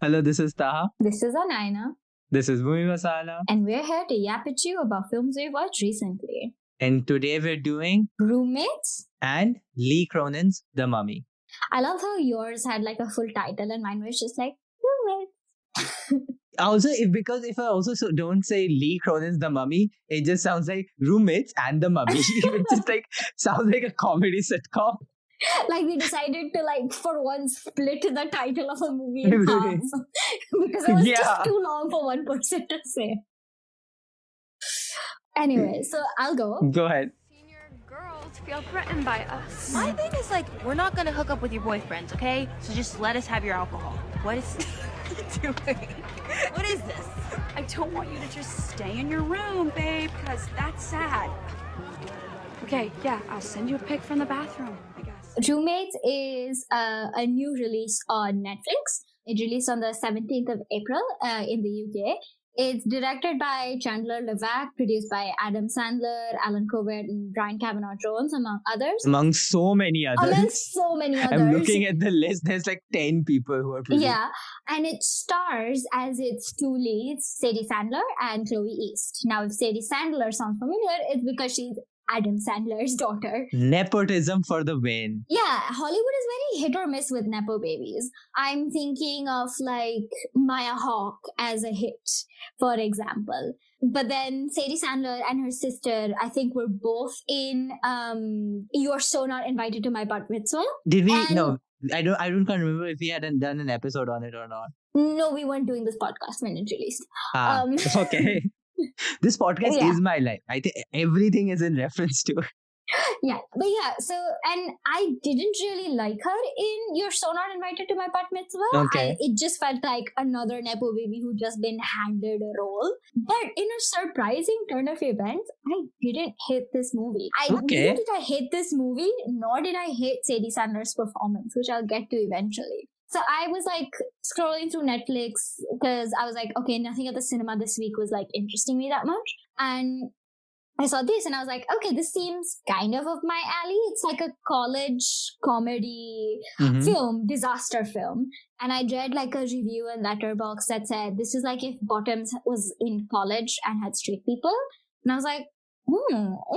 Hello, this is Taha. This is Anaina. This is Bhumi Masala. And we're here to yap at you about films we've watched recently. And today we're doing Roommates and Lee Cronin's The Mummy. I love how yours had like a full title and mine was just like Roommates. Also, if I also don't say Lee Cronin's The Mummy, it just sounds like Roommates and The Mummy. It just sounds like a comedy sitcom. Like we decided to for once split the title of a movie in half because it was just too long for one person to say. Anyway, so I'll go. Go ahead. Senior girls feel threatened by us. My thing is we're not gonna hook up with your boyfriends, okay? So just let us have your alcohol. What is he doing? What is this? I don't want you to just stay in your room, babe, because that's sad. Okay, yeah, I'll send you a pic from the bathroom, I guess. Roommates is a new release on Netflix. It released on the 17th of April in the UK. It's directed by Chandler Levack, produced by Adam Sandler, Alan Covert, and Brian Kavanaugh Jones, among others. Among so many others. I'm looking at the list. There's 10 people who are produced. Yeah, and it stars as its two leads, Sadie Sandler and Chloe East. Now, if Sadie Sandler sounds familiar, it's because she's Adam Sandler's daughter. Nepotism for the win. Yeah, Hollywood is very hit or miss with Nepo babies. I'm thinking of Maya Hawke as a hit, for example. But then Sadie Sandler and her sister, I think, were both in You're So Not Invited to My Bat Mitzvah. Did we? No, I can't remember if we hadn't done an episode on it or not. No, we weren't doing this podcast when it released. Okay. This podcast is my life. I think everything is in reference to. Yeah, but so, and I didn't really like her in You're So Not Invited to My Bat Mitzvah. Okay. It just felt like another Nepo baby who just been handed a role. But in a surprising turn of events, I didn't hate this movie. Neither did I hate this movie, nor did I hate Sadie Sandler's performance, which I'll get to eventually. So I was scrolling through Netflix because I was like, okay, nothing at the cinema this week was interesting me that much. And I saw this and I was like, okay, this seems kind of my alley. It's like a college comedy film, disaster film. And I read a review in Letterboxd that said, this is if Bottoms was in college and had straight people. And I was like,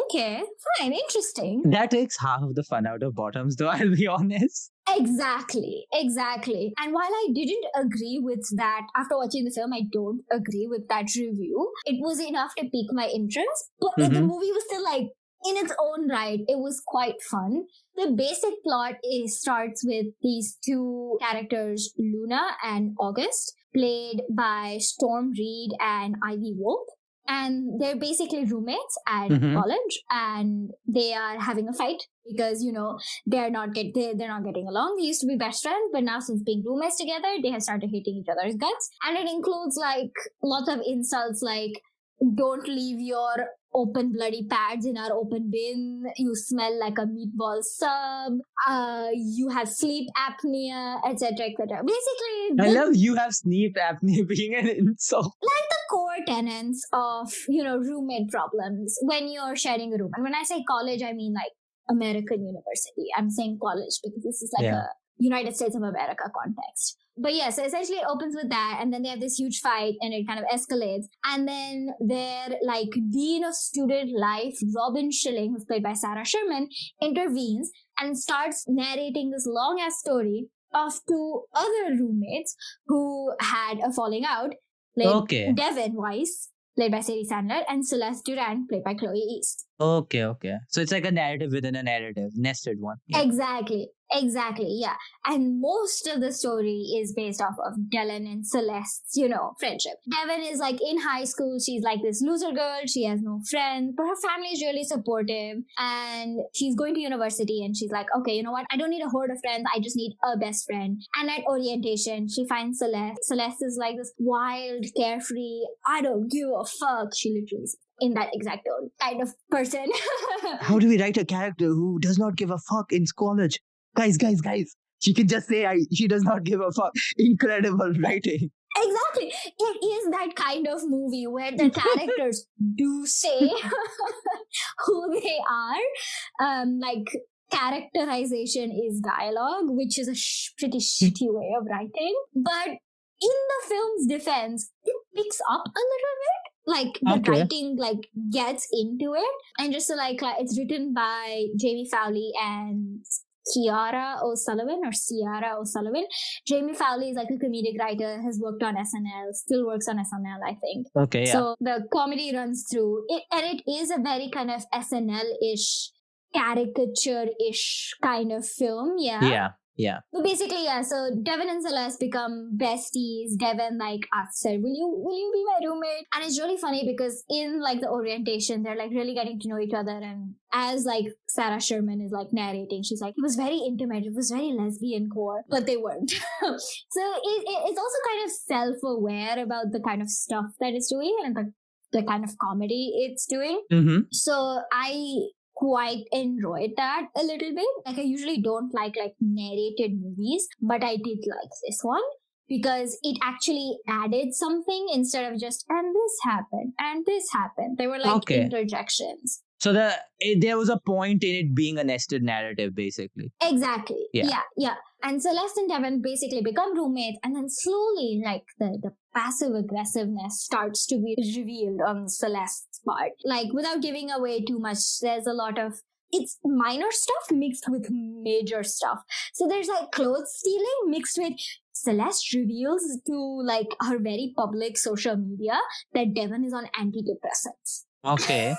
okay, fine, interesting. That takes half of the fun out of Bottoms, though, I'll be honest. Exactly. And while I didn't agree with that, after watching the film, I don't agree with that review. It was enough to pique my interest, but the movie was still in its own right, it was quite fun. The basic plot starts with these two characters, Luna and August, played by Storm Reed and Ivy Wolf. And they're basically roommates at college, and they are having a fight because they're not getting along. They used to be best friends, but now since being roommates together, they have started hating each other's guts. And it includes lots of insults don't leave your open bloody pads in our open bin, you smell like a meatball sub, you have sleep apnea, etc. etc. Basically, I love you have sleep apnea being an insult. Like the core tenets of roommate problems when you're sharing a room. And when I say college, I mean American university. I'm saying college because this is a United States of America context. But so essentially it opens with that, and then they have this huge fight and it kind of escalates. And then their Dean of Student Life, Robin Schilling, who's played by Sarah Sherman, intervenes and starts narrating this long ass story of two other roommates who had a falling out, played Devin Weiss, played by Sadie Sandler, and Celeste Durant, played by Chloe East. Okay. So it's like a narrative within a narrative, nested one. Yeah. Exactly, yeah. And most of the story is based off of Dylan and Celeste's, friendship. Devin is in high school. She's this loser girl. She has no friends, but her family is really supportive. And she's going to university and she's like, okay, you know what? I don't need a horde of friends. I just need a best friend. And at orientation, she finds Celeste. Celeste is this wild, carefree, I don't give a fuck. She literally is in that exact kind of person. How do we write a character who does not give a fuck in college? Guys. She can just say she does not give a fuck. Incredible writing. Exactly. It is that kind of movie where the characters do say who they are. Characterization is dialogue, which is a pretty shitty way of writing. But the film's defense, it picks up a little bit. Like the writing like gets into it, and just so like it's written by Jamie Fowley and Ciara O'Sullivan. Jamie Fowley is like a comedic writer, has worked on SNL, still works on SNL, I think. Okay, yeah. So the comedy runs through it, and it is a very kind of SNL-ish, caricature-ish kind of film. Yeah. But basically, yeah, so Devin and Celeste become besties. Devin asks her, will you be my roommate? And it's really funny because in like the orientation, they're like really getting to know each other. And as like Sarah Sherman is like narrating, she's like, it was very intimate, it was very lesbian core, but they weren't. So it's also kind of self-aware about the kind of stuff that it's doing and the kind of comedy it's doing. Mm-hmm. So I quite enjoyed that a little bit. Like I usually don't like narrated movies, but I did like this one because it actually added something instead of just and this happened and this happened. They were like interjections. So there was a point in it being a nested narrative, basically. Exactly. Yeah. And Celeste and Devin basically become roommates, and then slowly, like the passive aggressiveness starts to be revealed on Celeste's part. Like without giving away too much, there's a lot of it's minor stuff mixed with major stuff. So there's like clothes stealing mixed with Celeste reveals to like her very public social media that Devin is on antidepressants. Okay.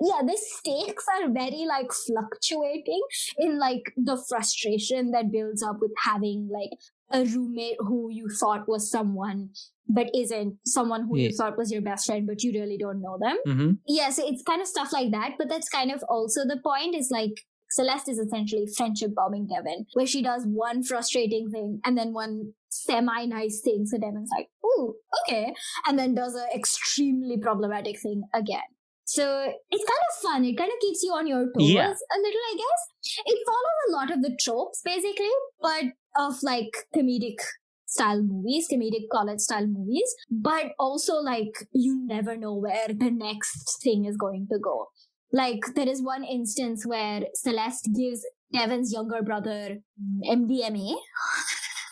Yeah, the stakes are very like fluctuating in like the frustration that builds up with having like a roommate who you thought was someone but isn't, someone who you thought was your best friend but you really don't know them. Mm-hmm. Yeah, so it's kind of stuff like that, but that's kind of also the point is like Celeste is essentially friendship bombing Devin, where she does one frustrating thing and then one semi-nice thing, so Devin's like, ooh, okay, and then does an extremely problematic thing again. So it's kind of fun. It kind of keeps you on your toes a little, I guess. It follows a lot of the tropes, basically, but of like comedic style movies, comedic college style movies, but also like you never know where the next thing is going to go. Like there is one instance where Celeste gives Devin's younger brother MDMA.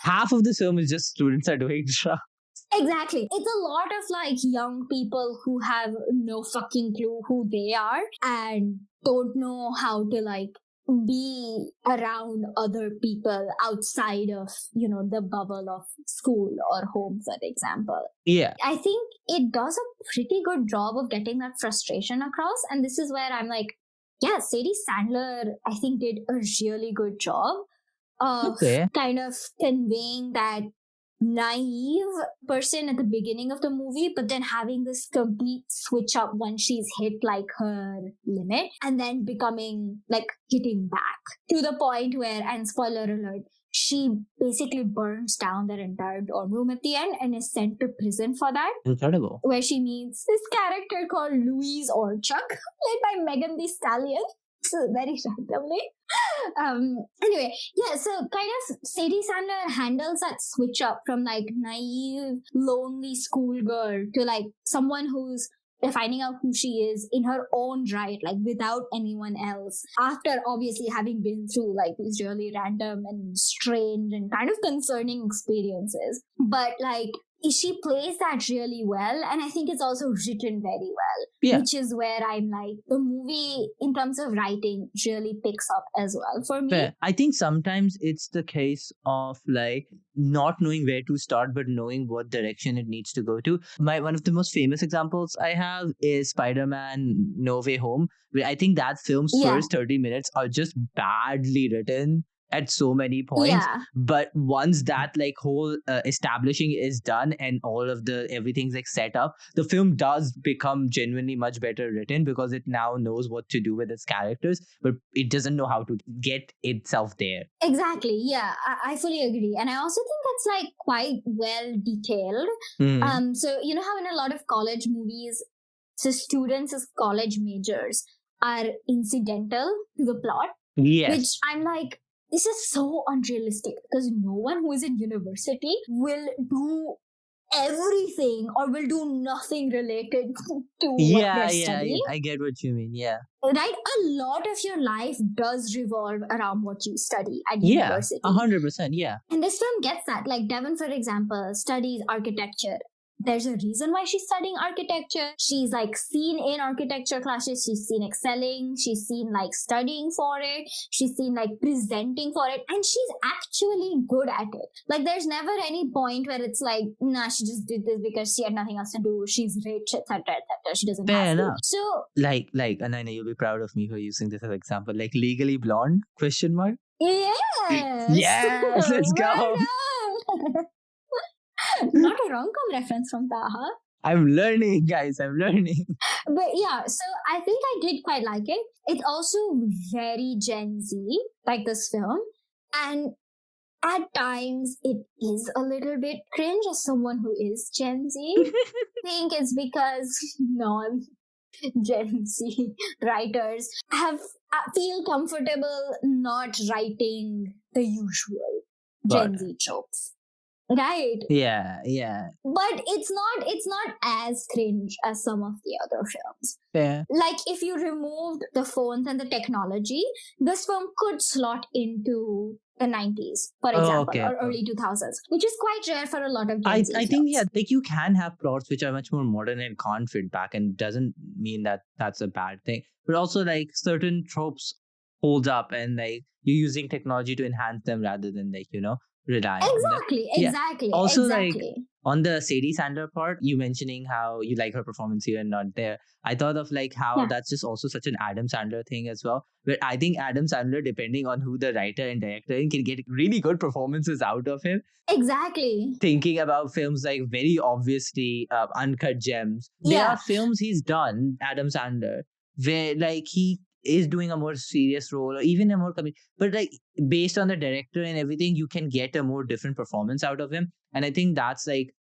Half of the film is just students are doing drugs. Exactly. It's a lot of like young people who have no fucking clue who they are and don't know how to like be around other people outside of, you know, the bubble of school or home, for example. Yeah. I think it does a pretty good job of getting that frustration across. And this is where I'm like, yeah, Sadie Sandler, I think, did a really good job of kind of conveying that naive person at the beginning of the movie, but then having this complete switch up when she's hit like her limit and then becoming like hitting back to the point where, and spoiler alert, she basically burns down their entire dorm room at the end and is sent to prison for that. Incredible. Where she meets this character called Louise Orchuk, played by Megan Thee Stallion. So very randomly. Anyway, yeah, so kind of Sadie Sandler handles that switch up from like naive, lonely schoolgirl to like someone who's finding out who she is in her own right, like without anyone else, after obviously having been through like these really random and strange and kind of concerning experiences. But like she plays that really well, and I think it's also written very well, which is where I'm like, the movie in terms of writing really picks up as well for me. Fair. I think sometimes it's the case of like not knowing where to start but knowing what direction it needs to go to. One of the most famous examples I have is Spider-Man No Way Home, where I think that film's first 30 minutes are just badly written at so many points, but once that like whole establishing is done and all of the everything's like set up, the film does become genuinely much better written because it now knows what to do with its characters, but it doesn't know how to get itself there. Exactly. Yeah, I fully agree, and I also think that's like quite well detailed. So you know how in a lot of college movies, so students as college majors are incidental to the plot. Yes. Which I'm like, this is so unrealistic because no one who is in university will do everything or will do nothing related to what Yeah, they're yeah, studying. I get what you mean. Yeah. Right? A lot of your life does revolve around what you study at Yeah, university. 100%. Yeah. And this film gets that. Like Devon, for example, studies architecture. There's a reason why she's studying architecture. She's like seen in architecture classes. She's seen excelling. She's seen like studying for it. She's seen like presenting for it. And she's actually good at it. Like there's never any point where it's like, nah, she just did this because she had nothing else to do. She's rich, etc., etc. She doesn't Fair have enough. to. So Like, and I know you'll be proud of me for using this as an example. Like Legally Blonde? Question mark. yes. Yes, let's go. Well done. Not a rom-com reference from Taha. I'm learning, guys. I'm learning. But yeah, so I think I did quite like it. It's also very Gen Z, like this film. And at times it is a little bit cringe as someone who is Gen Z. I think it's because non-Gen Z writers feel comfortable not writing the usual Gen Z tropes. Right. Yeah, yeah. But it's not as cringe as some of the other films. Fair. Like if you removed the phones and the technology, this film could slot into the 90s, for example, or early 2000s, which is quite rare for a lot of Gen Z I films. think, yeah, like you can have plots which are much more modern and can't fit back, and doesn't mean that that's a bad thing. But also like certain tropes hold up, and like you're using technology to enhance them rather than like, rely on them. Exactly. Also, exactly. like on the Sadie Sandler part, you mentioning how you like her performance here and not there. I thought of like how that's just also such an Adam Sandler thing as well. Where I think Adam Sandler, depending on who the writer and director is, can get really good performances out of him. Exactly. Thinking about films like very obviously Uncut Gems. There are films he's done, Adam Sandler, where like he is doing a more serious role or even a more but like based on the director and everything, you can get a more different performance out of him. And I think that's like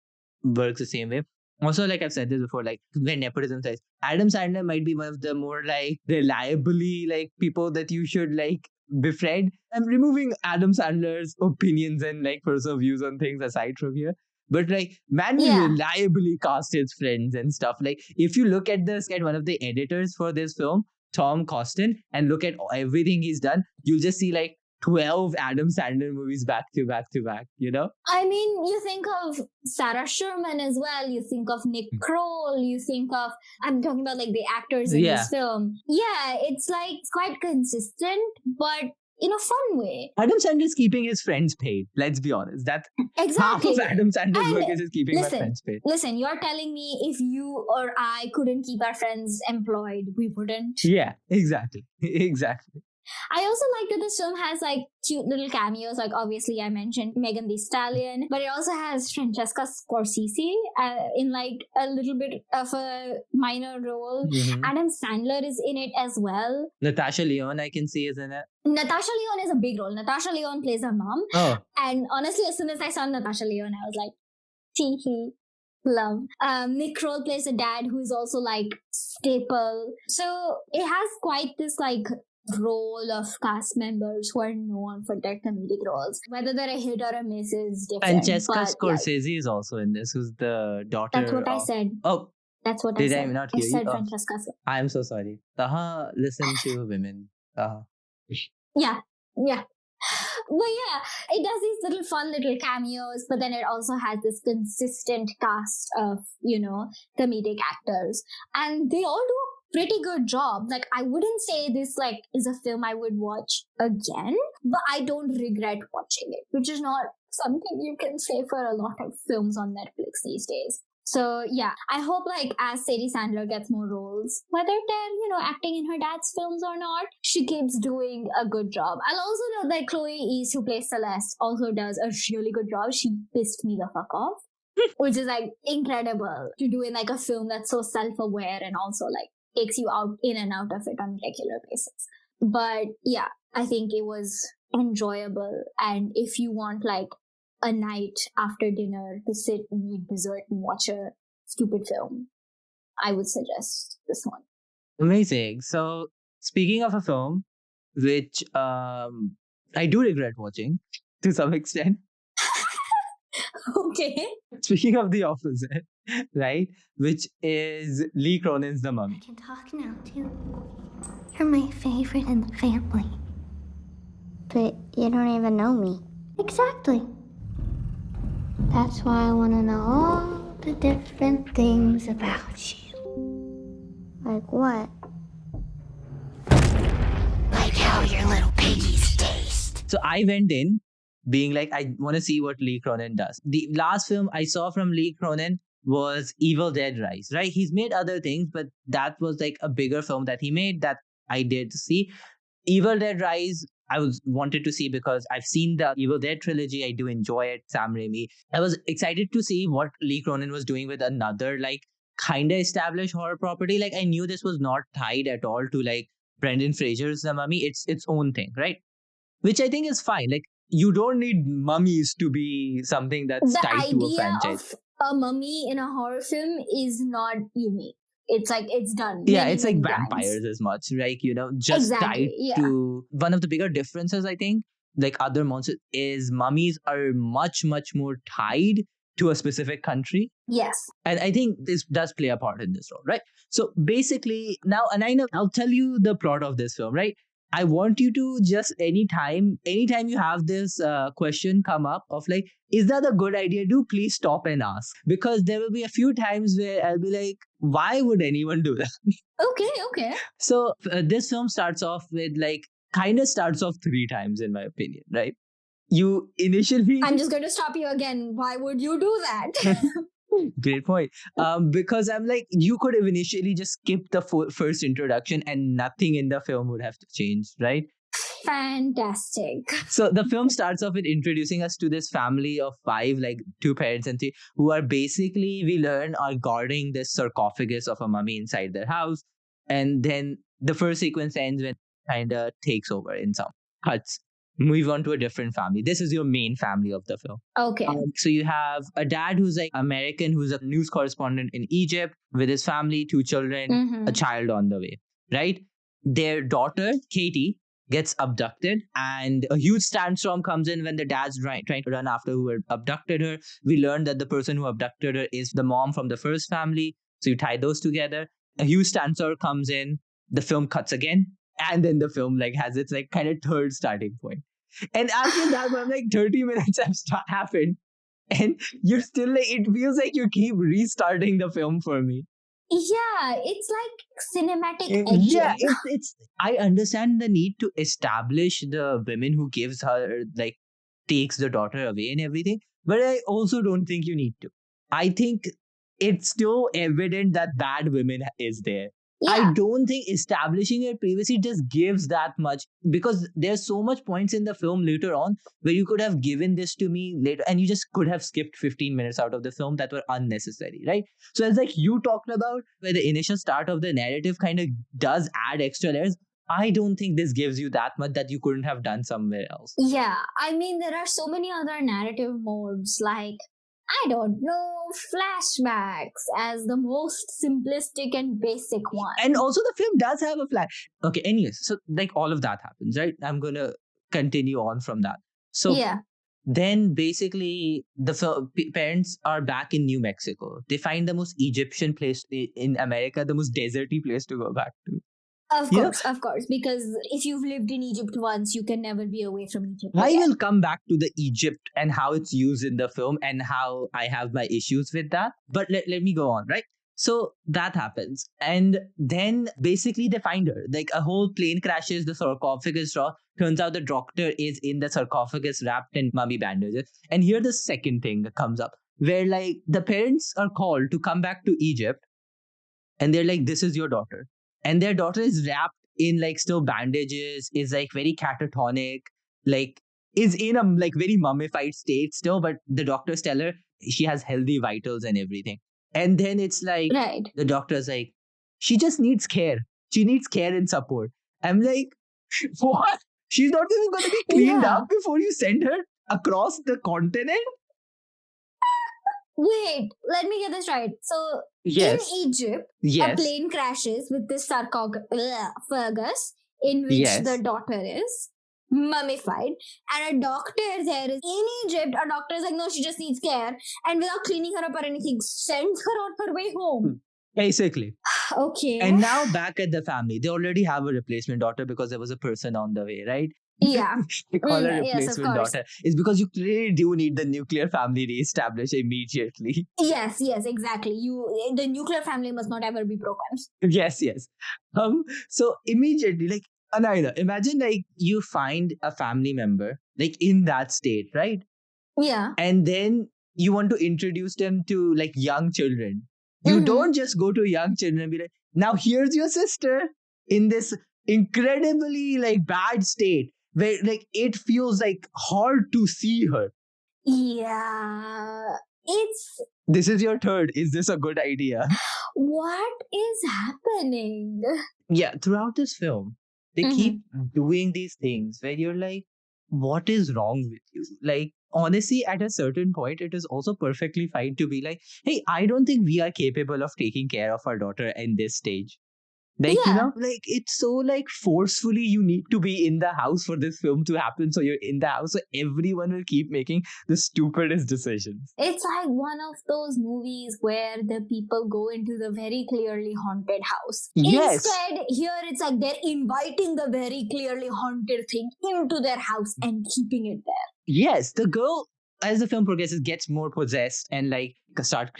works the same way. Also, like I've said this before, like when nepotism says, Adam Sandler might be one of the more like reliably like people that you should like befriend. I'm removing Adam Sandler's opinions and like personal views on things aside from here. But like, man will reliably cast his friends and stuff. Like if you look at one of the editors for this film, Tom Costin, and look at everything he's done, you'll just see like 12 Adam Sandler movies back to back to back, I mean, you think of Sarah Sherman as well, you think of Nick Kroll, you think of, I'm talking about like the actors in this film. Yeah, it's like it's quite consistent, but in a fun way. Adam Sandler's keeping his friends paid. Let's be honest. That's exactly. half of Adam Sandler's work is keeping my friends paid. Listen, you're telling me if you or I couldn't keep our friends employed, we wouldn't? Yeah, exactly. Exactly. I also like that this film has like cute little cameos. Like obviously I mentioned Megan Thee Stallion, but it also has Francesca Scorsese in like a little bit of a minor role. Mm-hmm. Adam Sandler is in it as well. Natasha Lyonne I can see is in it. Natasha Lyonne is a big role. Natasha Lyonne plays her mom. Oh. And honestly, as soon as I saw Natasha Lyonne, I was like, tee love. Nick Kroll plays a dad who is also like staple. So it has quite this like role of cast members who are known for their comedic roles. Whether they're a hit or a miss is different. Francesca Scorsese is also in this, who's the daughter. That's what I said. Oh. That's what I said. Did I not hear you? I said Francesca. I'm so sorry. Taha, listen to women. Yeah. Well, yeah, it does these little fun little cameos, but then it also has this consistent cast of, comedic actors. And they all do a pretty good job. Like, I wouldn't say this, like, is a film I would watch again, but I don't regret watching it, which is not something you can say for a lot of films on Netflix these days. So, yeah, I hope, like, as Sadie Sandler gets more roles, whether they're, acting in her dad's films or not, she keeps doing a good job. I'll also note that Chloe East, who plays Celeste, also does a really good job. She pissed me the fuck off, which is, like, incredible to do in, like, a film that's so self-aware and also, like, takes you out in and out of it on a regular basis. But, yeah, I think it was enjoyable. And if you want, like, a night after dinner to sit and eat dessert and watch a stupid film, I would suggest this one. Amazing. So, speaking of a film, which I do regret watching to some extent. Okay. Speaking of the opposite, right? Which is Lee Cronin's The Mummy. I can talk now, too. You're my favorite in the family. But you don't even know me. Exactly. That's why I want to know all the different things about you. Like what? Like how your little piggies taste. So I went in being like, I want to see what Lee Cronin does. The last film I saw from Lee Cronin was Evil Dead Rise, right? He's made other things, but that was like a bigger film that he made that I did see. Evil Dead Rise, I wanted to see because I've seen the Evil Dead trilogy. I do enjoy it, Sam Raimi. I was excited to see what Lee Cronin was doing with another like kind of established horror property. Like I knew this was not tied at all to like Brendan Fraser's The Mummy. It's its own thing, right? Which I think is fine. Like you don't need mummies to be something that's The tied to a idea franchise. of a mummy in a horror film is not unique. It's like it's done. Yeah, many, it's like many times. vampires as much, like, you know, just Exactly, tied yeah. to one of the bigger differences, I think, like other monsters, is mummies are much, much more tied to a specific country. Yes. And I think this does play a part in this role, right? So basically, now, and I know I'll tell you the plot of this film, right? I want you to just anytime you have this question come up of like, is that a good idea? Do please stop and ask. Because there will be a few times where I'll be like, why would anyone do that? Okay. So this film starts off with like, kind of starts off 3 times in my opinion, right? You initially... I'm just going to stop you again. Why would you do that? Great point. Because I'm like, you could have initially just skipped the first introduction and nothing in the film would have to change, right? Fantastic. So the film starts off with introducing us to this family of 5, like 2 parents and 3, who are basically, we learn, are guarding this sarcophagus of a mummy inside their house. And then the first sequence ends when it kind of takes over in some cuts. Move on to a different family. This is your main family of the film. Okay. So you have a dad who's like American, who's a news correspondent in Egypt with his family, 2 children, a child on the way, right? Their daughter, Katie, gets abducted and a huge sandstorm comes in when the dad's trying to run after who had abducted her. We learn that the person who abducted her is the mom from the first family. So you tie those together. A huge sandstorm comes in. The film cuts again. And then the film like has its like kind of third starting point. And after that, I'm like 30 minutes have happened. And you're still like, it feels like you keep restarting the film for me. Yeah, it's like cinematic edging. Yeah, it's I understand the need to establish the women who gives her, like, takes the daughter away and everything. But I also don't think you need to. I think it's still evident that bad women is there. Yeah. I don't think establishing it previously just gives that much, because there's so much points in the film later on where you could have given this to me later and you just could have skipped 15 minutes out of the film that were unnecessary, right? So it's like you talked about where the initial start of the narrative kind of does add extra layers. I don't think this gives you that much that you couldn't have done somewhere else. Yeah, I mean, there are so many other narrative modes like, I don't know, flashbacks as the most simplistic and basic one. And also the film does have a flash. Okay, anyways, so like all of that happens, right? I'm going to continue on from that. So yeah. Then basically the parents are back in New Mexico. They find the most Egyptian place in America, the most deserty place to go back to. Of course, because if you've lived in Egypt once, you can never be away from Egypt. I will come back to the Egypt and how it's used in the film and how I have my issues with that. But let me go on, right? So that happens. And then basically they find her. Like a whole plane crashes, the sarcophagus draw. Turns out the doctor is in the sarcophagus wrapped in mummy bandages. And here the second thing that comes up, where like the parents are called to come back to Egypt. And they're like, this is your daughter. And their daughter is wrapped in like still bandages, is like very catatonic, like is in a like very mummified state still, but the doctors tell her she has healthy vitals and everything. And then it's like, right. The doctor's like, she just needs care. She needs care and support. I'm like, what? She's not even going to be cleaned up before you send her across the continent? Wait, let me get this right. So, yes. In Egypt, a plane crashes with this sarcophagus in which the daughter is. mummified, and a doctor there is in Egypt. A doctor is like, no, she just needs care, and without cleaning her up or anything, sends her on her way home. Basically. Okay. And now back at the family, they already have a replacement daughter because there was a person on the way, right? Yeah. They call her Yes, of replacement course. daughter. It's because you clearly do need the nuclear family re-established immediately. Yes, exactly. The nuclear family must not ever be broken. Yes. So immediately, like, Anaida, imagine like you find a family member like in that state, right? Yeah. And then you want to introduce them to like young children. You don't just go to young children and be like, now here's your sister in this incredibly like bad state where like it feels like hard to see her. Yeah. This is your third. Is this a good idea? What is happening? Yeah, throughout this film, they keep doing these things where you're like, what is wrong with you? Like, honestly, at a certain point, it is also perfectly fine to be like, hey, I don't think we are capable of taking care of our daughter in this stage. Like, Yeah. like it's so like forcefully you need to be in the house for this film to happen. So you're in the house. So everyone will keep making the stupidest decisions. It's like one of those movies where the people go into the very clearly haunted house. Yes. Instead, here it's like they're inviting the very clearly haunted thing into their house and keeping it there. Yes, the girl, as the film progresses, gets more possessed and like start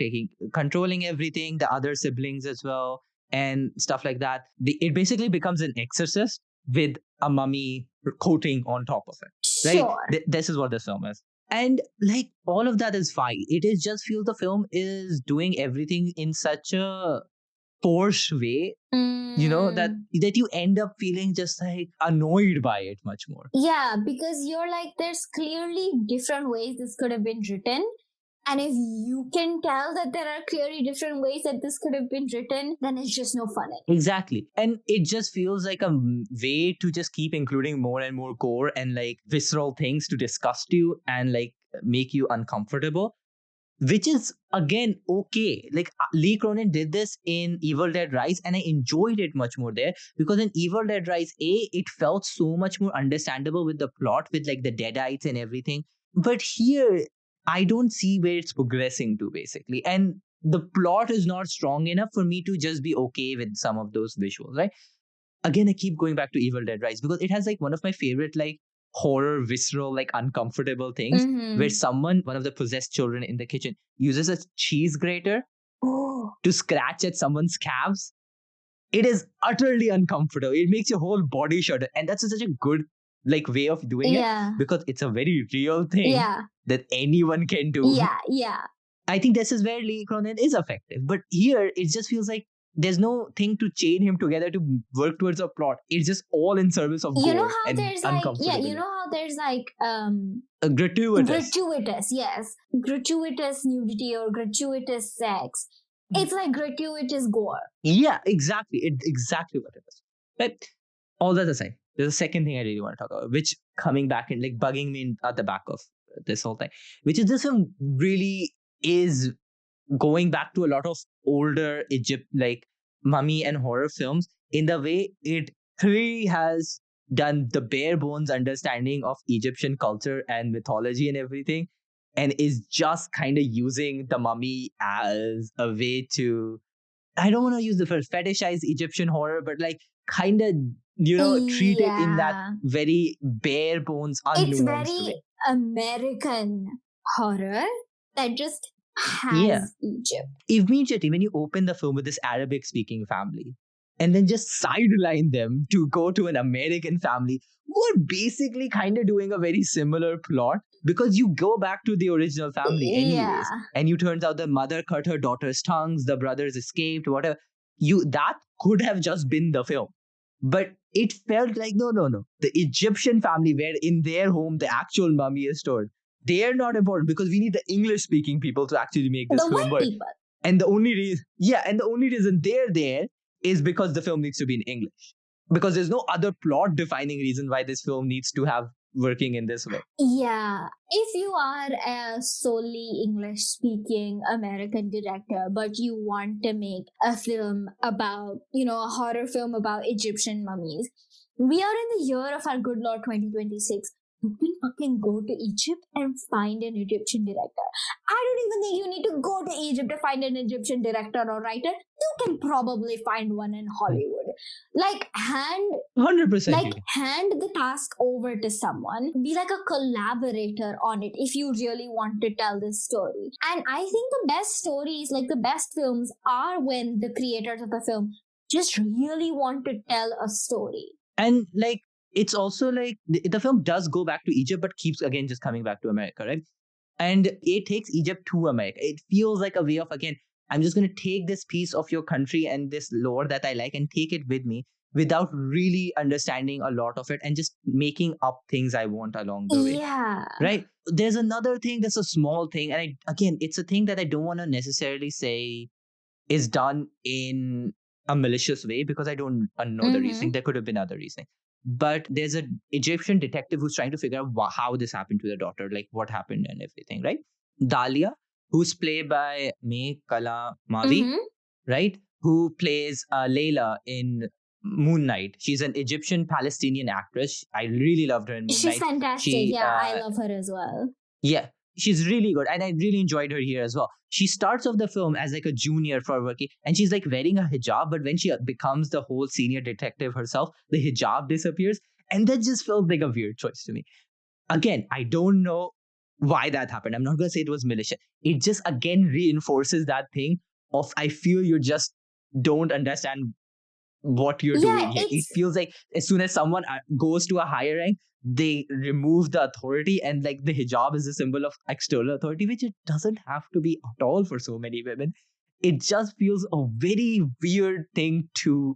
controlling everything, the other siblings as well, and stuff like that. It basically becomes an exorcist with a mummy coating on top of it. Right? Sure. This is what the film is. And like all of that is fine. It is just feels the film is doing everything in such a forced way, that you end up feeling just like annoyed by it much more. Yeah, because you're like, there's clearly different ways this could have been written. And if you can tell that there are clearly different ways that this could have been written, then it's just no fun. Exactly. And it just feels like a way to just keep including more and more gore and like visceral things to disgust you and like make you uncomfortable, which is again okay. Like Lee Cronin did this in Evil Dead Rise and I enjoyed it much more there because in Evil Dead Rise, it felt so much more understandable with the plot with like the Deadites and everything. But here, I don't see where it's progressing to basically. And the plot is not strong enough for me to just be okay with some of those visuals, right? Again, I keep going back to Evil Dead Rise because it has like one of my favorite like horror, visceral, like uncomfortable things where one of the possessed children in the kitchen uses a cheese grater to scratch at someone's calves. It is utterly uncomfortable. It makes your whole body shudder. And that's such a good like way of doing it because it's a very real thing that anyone can do. Yeah. I think this is where Lee Cronin is effective. But here, it just feels like there's no thing to chain him together to work towards a plot. It's just all in service of gore. You know how and there's like, uncomfortability. you know how there's like gratuitous. Yes. Gratuitous nudity or gratuitous sex. It's like gratuitous gore. Yeah, exactly. It's exactly what it is. But all that aside, there's a second thing I really want to talk about, which coming back and like bugging me at the back of this whole thing, which is this film really is going back to a lot of older Egypt, like mummy and horror films in the way it clearly has done the bare bones understanding of Egyptian culture and mythology and everything, and is just kind of using the mummy as a way to, I don't want to use the word fetishize Egyptian horror, but like kind of, treat it in that very bare bones, unnuanced It's very way. American horror that just has Egypt. Immediately, when you open the film with this Arabic speaking family and then just sideline them to go to an American family, who are basically kind of doing a very similar plot because you go back to the original family anyways. And you turns out the mother cut her daughter's tongues, the brothers escaped, whatever. That could have just been the film. But it felt like, no. The Egyptian family where in their home the actual mummy is stored, they're not important because we need the English-speaking people to actually make this film work. And the only reason they're there is because the film needs to be in English. Because there's no other plot-defining reason why this film needs to have working in this way. Yeah. If you are a solely English speaking American director, but you want to make a film about, a horror film about Egyptian mummies, we are in the year of our good Lord 2026. You can fucking go to Egypt and find an Egyptian director. I don't even think you need to go to Egypt to find an Egyptian director or writer. You can probably find one in Hollywood. Hand 100%. Hand the task over to someone. Be like a collaborator on it if you really want to tell this story. And I think the best stories, the best films, are when the creators of the film just really want to tell a story. And it's also the film does go back to Egypt, but keeps again just coming back to America, right? And it takes Egypt to America. It feels like a way of, again, I'm just going to take this piece of your country and this lore that I like and take it with me without really understanding a lot of it and just making up things I want along the way. Yeah. Right? There's another thing that's a small thing. And again, it's a thing that I don't want to necessarily say is done in a malicious way because I don't know the reasoning. There could have been other reasoning. But there's an Egyptian detective who's trying to figure out how this happened to the daughter, what happened and everything, right? Dahlia, who's played by May Kala Mavi, right? Who plays Layla in Moon Knight. She's an Egyptian-Palestinian actress. I really loved her in Moon Knight. She's fantastic. I love her as well. Yeah, she's really good. And I really enjoyed her here as well. She starts off the film as a junior for working, and she's wearing a hijab, but when she becomes the whole senior detective herself, the hijab disappears. And that just felt like a weird choice to me. Again, I don't know why that happened. I'm not going to say it was malicious. It just again reinforces that thing of I feel you just don't understand what you're doing here. It feels like as soon as someone goes to a higher rank, they remove the authority, and the hijab is a symbol of external authority, which it doesn't have to be at all for so many women. It just feels a very weird thing to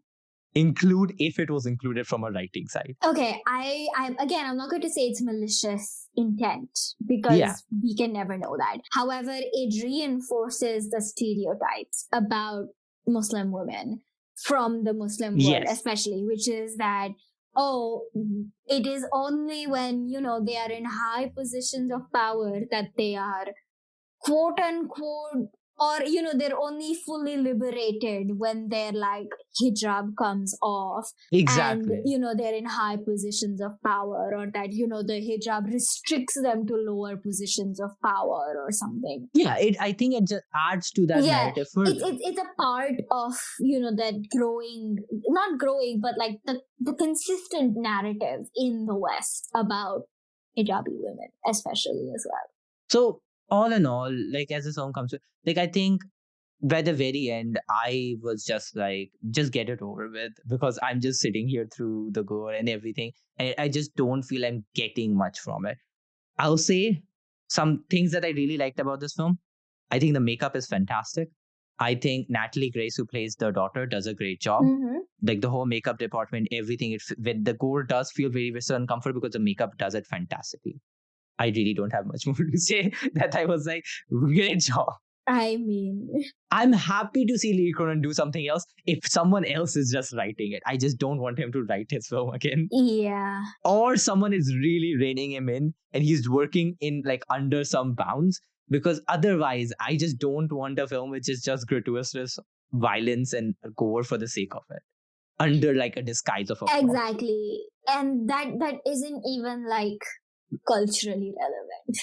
include if it was included from a writing side. Okay, I'm not going to say it's malicious intent because we can never know that. However, it reinforces the stereotypes about Muslim women from the Muslim world, especially, which is that, it is only when, they are in high positions of power that they are quote unquote, or, they're only fully liberated when their hijab comes off. Exactly. And, they're in high positions of power, or that, the hijab restricts them to lower positions of power or something. Yeah, I think it just adds to that narrative further. It's a part of, that not growing, but the consistent narrative in the West about hijabi women, especially as well. So, all in all, as the song comes to, I think by the very end, I was just just get it over with, because I'm just sitting here through the gore and everything, and I just don't feel I'm getting much from it. I'll say some things that I really liked about this film. I think the makeup is fantastic. I think Natalie Grace, who plays the daughter, does a great job. The whole makeup department, everything, when the gore does feel very visceral and comfort because the makeup does it fantastically. I really don't have much more to say. That I was great job. I mean, I'm happy to see Lee Cronin do something else if someone else is just writing it. I just don't want him to write his film again. Yeah. Or someone is really reining him in and he's working in under some bounds, because otherwise I just don't want a film which is just gratuitous violence and gore for the sake of it, under a disguise of a plot. Exactly. And that isn't even culturally relevant.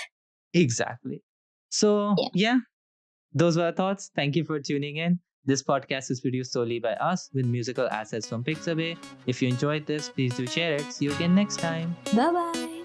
Exactly. So, those were our thoughts. Thank you for tuning in. This podcast is produced solely by us with musical assets from Pixabay. If you enjoyed this, please do share it. See you again next time. Bye-bye.